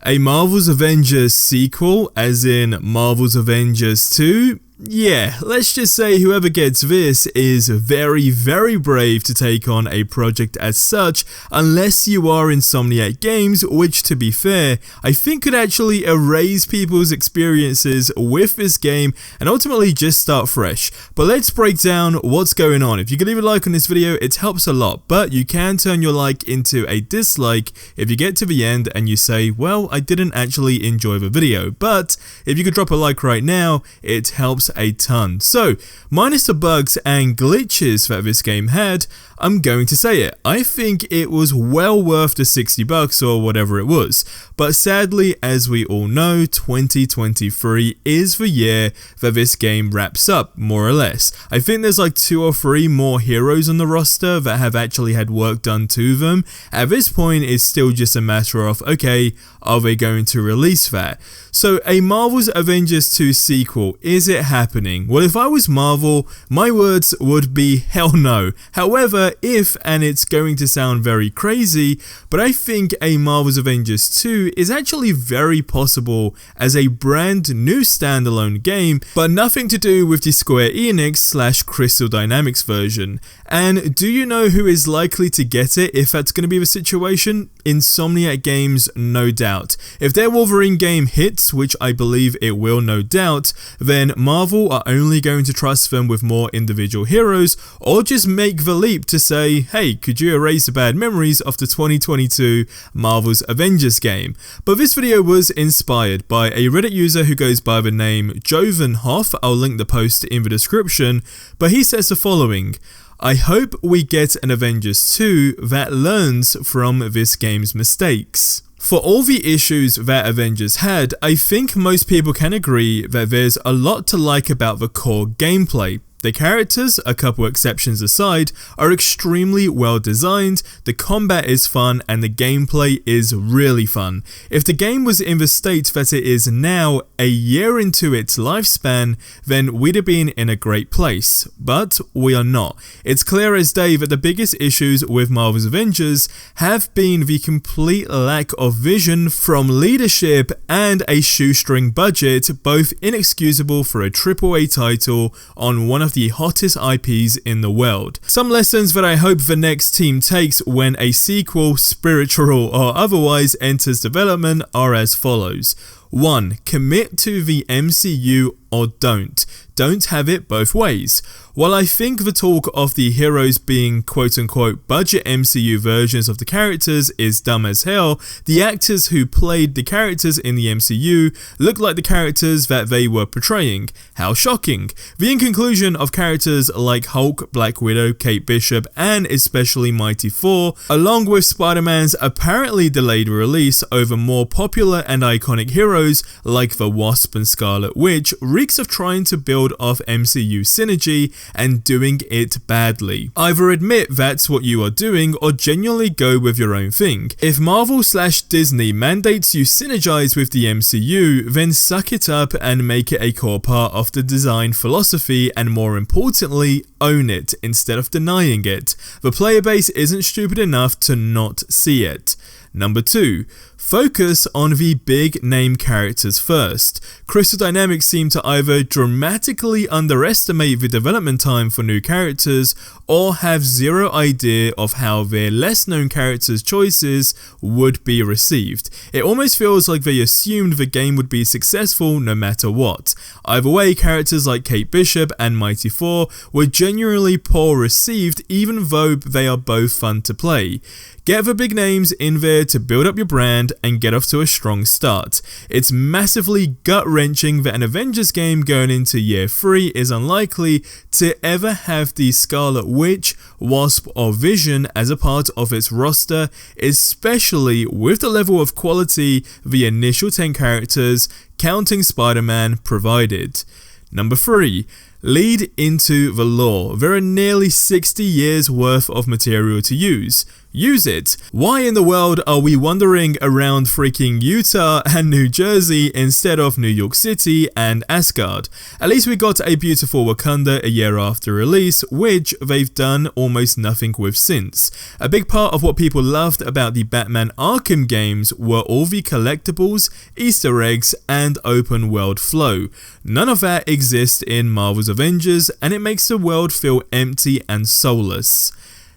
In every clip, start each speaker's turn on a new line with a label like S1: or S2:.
S1: A Marvels Avengers sequel, as in Marvels Avengers 2? Yeah, let's just say whoever gets this is very, very brave to take on a project as such, unless you are Insomniac Games, which, to be fair, I think could actually erase people's experiences with this game and ultimately just start fresh. But let's break down what's going on. If you could leave a like on this video, it helps a lot, but you can turn your like into a dislike if you get to the end and you say, well, I didn't actually enjoy the video. But if you could drop a like right now, it helps a ton. So, minus the bugs and glitches that this game had, I'm going to say it. I think it was well worth the $60 or whatever it was. But sadly, as we all know, 2023 is the year that this game wraps up, more or less. I think there's like 2 or 3 more heroes on the roster that have actually had work done to them. At this point, it's still just a matter of, okay, are they going to release that? So, a Marvel's Avengers 2 sequel, is it happening? Well, if I was Marvel, my words would be hell no. However, if, and it's going to sound very crazy, but I think a Marvel's Avengers 2 is actually very possible as a brand new standalone game, but nothing to do with the Square Enix / Crystal Dynamics version. And do you know who is likely to get it if that's going to be the situation? Insomniac Games, no doubt. If their Wolverine game hits, which I believe it will no doubt, then Marvel are only going to trust them with more individual heroes, or just make the leap to say, hey, could you erase the bad memories of the 2022 Marvel's Avengers game? But this video was inspired by a Reddit user who goes by the name Jovenhoff. I'll link the post in the description, but he says the following: I hope we get an Avengers 2 that learns from this game's mistakes. For all the issues that Avengers had, I think most people can agree that there's a lot to like about the core gameplay. The characters, a couple exceptions aside, are extremely well designed, the combat is fun, and the gameplay is really fun. If the game was in the state that it is now, a year into its lifespan, then we'd have been in a great place. But we are not. It's clear as day that the biggest issues with Marvel's Avengers have been the complete lack of vision from leadership and a shoestring budget, both inexcusable for a AAA title on one of the hottest IPs in the world. Some lessons that I hope the next team takes when a sequel, spiritual or otherwise, enters development are as follows. 1. Commit to the MCU or don't. Don't have it both ways. While I think the talk of the heroes being quote-unquote budget MCU versions of the characters is dumb as hell, the actors who played the characters in the MCU look like the characters that they were portraying. How shocking. The inclusion of characters like Hulk, Black Widow, Kate Bishop, and especially Mighty Thor, along with Spider-Man's apparently delayed release over more popular and iconic heroes like the Wasp and Scarlet Witch, reeks of trying to build off MCU synergy and doing it badly. Either admit that's what you are doing or genuinely go with your own thing. If Marvel / Disney mandates you synergize with the MCU, then suck it up and make it a core part of the design philosophy, and more importantly, own it instead of denying it. The player base isn't stupid enough to not see it. Number 2. Focus on the big name characters first. Crystal Dynamics seem to either dramatically underestimate the development time for new characters or have zero idea of how their less known characters' choices would be received. It almost feels like they assumed the game would be successful no matter what. Either way, characters like Kate Bishop and Mighty Thor were genuinely poor received, even though they are both fun to play. Get the big names in there to build up your brand and get off to a strong start. It's massively gut-wrenching that an Avengers game going into year 3 is unlikely to ever have the Scarlet Witch, Wasp or Vision as a part of its roster, especially with the level of quality the initial 10 characters, counting Spider-Man, provided. Number 3. Lead into the lore. There are nearly 60 years worth of material to use. use it. Why in the world are we wandering around freaking Utah and New Jersey instead of New York City and Asgard? At least we got a beautiful Wakanda a year after release, which they've done almost nothing with since. A big part of what people loved about the Batman Arkham games were all the collectibles, Easter eggs, and open world flow. None of that exists in Marvel's Avengers, and it makes the world feel empty and soulless.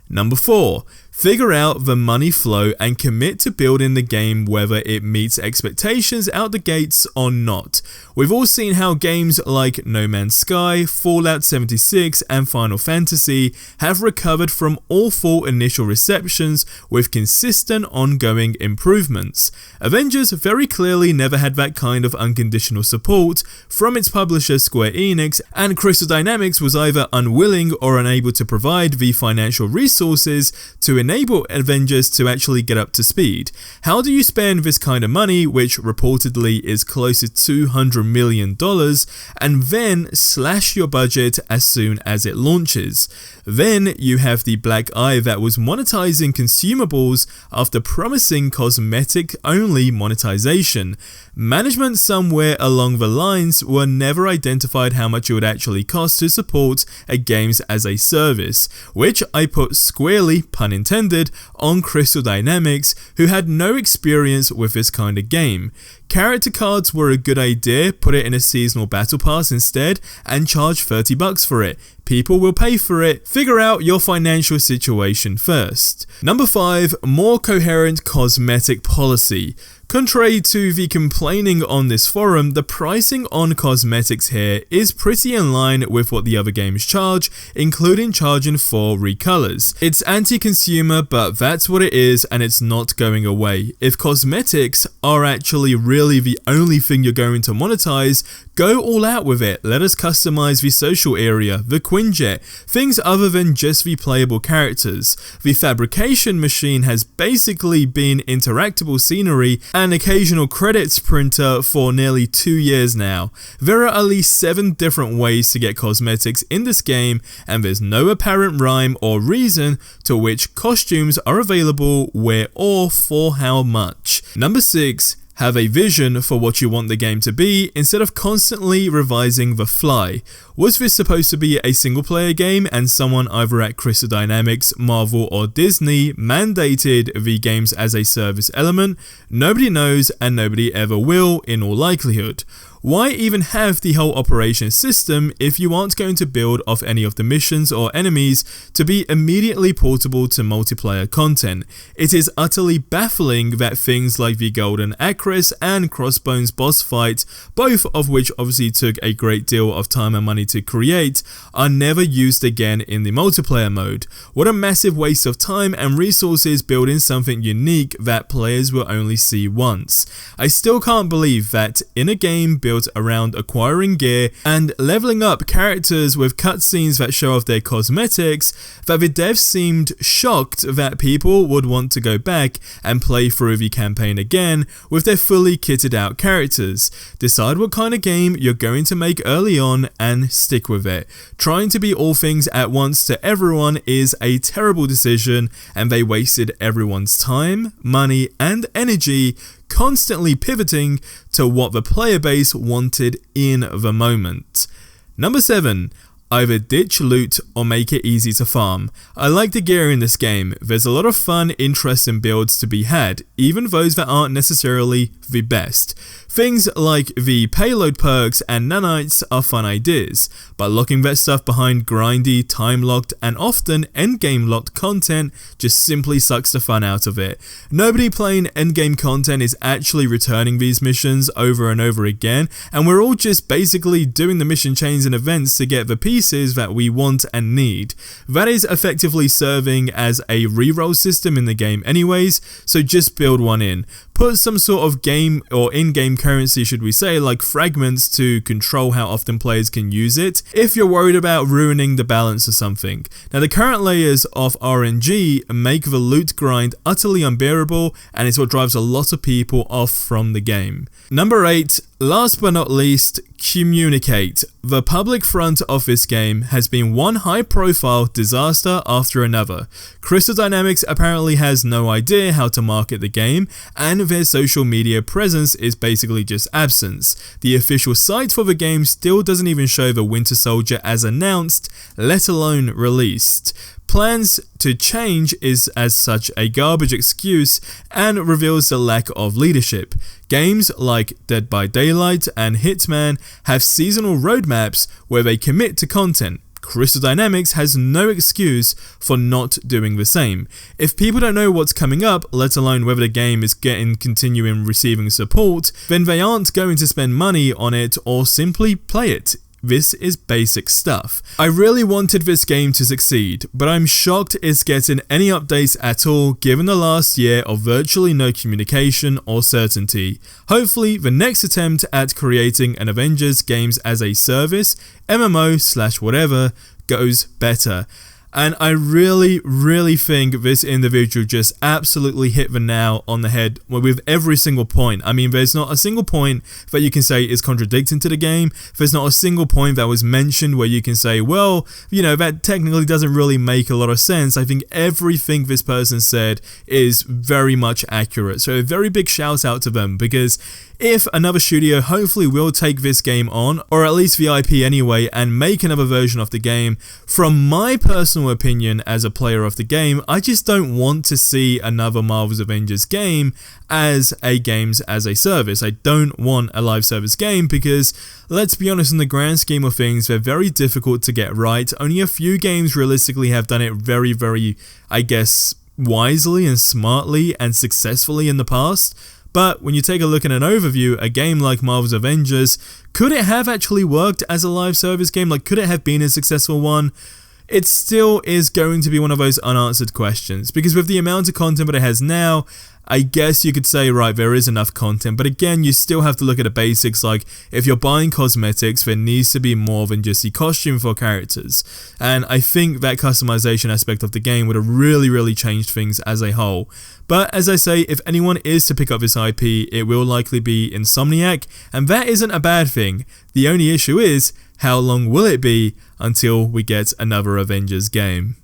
S1: Number 4. Figure out the money flow and commit to building the game whether it meets expectations out the gates or not. We've all seen how games like No Man's Sky, Fallout 76 and Final Fantasy have recovered from awful initial receptions with consistent ongoing improvements. Avengers very clearly never had that kind of unconditional support from its publisher Square Enix, and Crystal Dynamics was either unwilling or unable to provide the financial resources to enable Avengers to actually get up to speed. How do you spend this kind of money, which reportedly is close to $200 million, and then slash your budget as soon as it launches? Then you have the black eye that was monetizing consumables after promising cosmetic-only monetization. Management somewhere along the lines were never identified how much it would actually cost to support a games as a service, which I put squarely, pun intended, on Crystal Dynamics, who had no experience with this kind of game. Character cards were a good idea, put it in a seasonal battle pass instead and charge $30 for it. People will pay for it. Figure out your financial situation first. Number 5. More coherent cosmetic policy. Contrary to the complaining on this forum, the pricing on cosmetics here is pretty in line with what the other games charge, including charging for recolors. It's anti-consumer, but that's what it is, and it's not going away. If cosmetics are actually really the only thing you're going to monetize, go all out with it. Let us customize the social area, the Quinjet, things other than just the playable characters. The fabrication machine has basically been interactable scenery and occasional credits printer for nearly 2 years now. There are at least 7 different ways to get cosmetics in this game, and there's no apparent rhyme or reason to which costumes are available where or for how much. Number 6. Have a vision for what you want the game to be instead of constantly revising the fly. Was this supposed to be a single player game and someone either at Crystal Dynamics, Marvel or Disney mandated the games as a service element? Nobody knows and nobody ever will in all likelihood. Why even have the whole operation system if you aren't going to build off any of the missions or enemies to be immediately portable to multiplayer content? It is utterly baffling that things like the Golden Acris and Crossbones boss fight, both of which obviously took a great deal of time and money to create, are never used again in the multiplayer mode. What a massive waste of time and resources building something unique that players will only see once. I still can't believe that in a game built around acquiring gear and leveling up characters with cutscenes that show off their cosmetics, that the devs seemed shocked that people would want to go back and play through the campaign again with their fully kitted out characters. Decide what kind of game you're going to make early on and stick with it. Trying to be all things at once to everyone is a terrible decision, and they wasted everyone's time, money and energy constantly pivoting to what the player base wanted in the moment. Number 7. Either ditch loot or make it easy to farm. I like the gear in this game. There's a lot of fun, interesting builds to be had, even those that aren't necessarily the best. Things like the payload perks and nanites are fun ideas, but locking that stuff behind grindy, time-locked and often endgame locked content just simply sucks the fun out of it. Nobody playing endgame content is actually returning these missions over and over again, and we're all just basically doing the mission chains and events to get the pieces that we want and need. That is effectively serving as a reroll system in the game anyways, so just build one in. put some sort of game or in-game currency, should we say, like fragments to control how often players can use it if you're worried about ruining the balance or something. Now, the current layers of RNG make the loot grind utterly unbearable, and it's what drives a lot of people off from the game. Number 8, last but not least, communicate. The public front of this game has been one high-profile disaster after another. Crystal Dynamics apparently has no idea how to market the game, and their social media presence is basically just absence. The official site for the game still doesn't even show the Winter Soldier as announced, let alone released. Plans to change is as such a garbage excuse and reveals the lack of leadership. Games like Dead by Daylight and Hitman have seasonal roadmaps where they commit to content. Crystal Dynamics has no excuse for not doing the same. If people don't know what's coming up, let alone whether the game is continuing receiving support, then they aren't going to spend money on it or simply play it. This is basic stuff. I really wanted this game to succeed, but I'm shocked it's getting any updates at all given the last year of virtually no communication or certainty. Hopefully, the next attempt at creating an Avengers games as a service, MMO/whatever, goes better. And I really think this individual just absolutely hit the nail on the head with every single point. I mean, there's not a single point that you can say is contradicting to the game. There's not a single point that was mentioned where you can say, well, you know, that technically doesn't really make a lot of sense. I think everything this person said is very much accurate. So a very big shout out to them, because if another studio hopefully will take this game on, or at least the IP anyway, and make another version of the game, from my personal opinion as a player of the game, I just don't want to see another Marvel's Avengers game as a games as a service. I don't want a live service game because, let's be honest, in the grand scheme of things, they're very difficult to get right. Only a few games realistically have done it very, I guess, wisely and smartly and successfully in the past. But when you take a look at an overview, a game like Marvel's Avengers, could it have actually worked as a live service game? Like, could it have been a successful one? It still is going to be one of those unanswered questions, because with the amount of content that it has now, I guess you could say, right, there is enough content, but again, you still have to look at the basics. Like, if you're buying cosmetics, there needs to be more than just the costume for characters, and I think that customization aspect of the game would have really changed things as a whole. But as I say, if anyone is to pick up this IP, it will likely be Insomniac, and that isn't a bad thing. The only issue is, how long will it be until we get another Avengers game?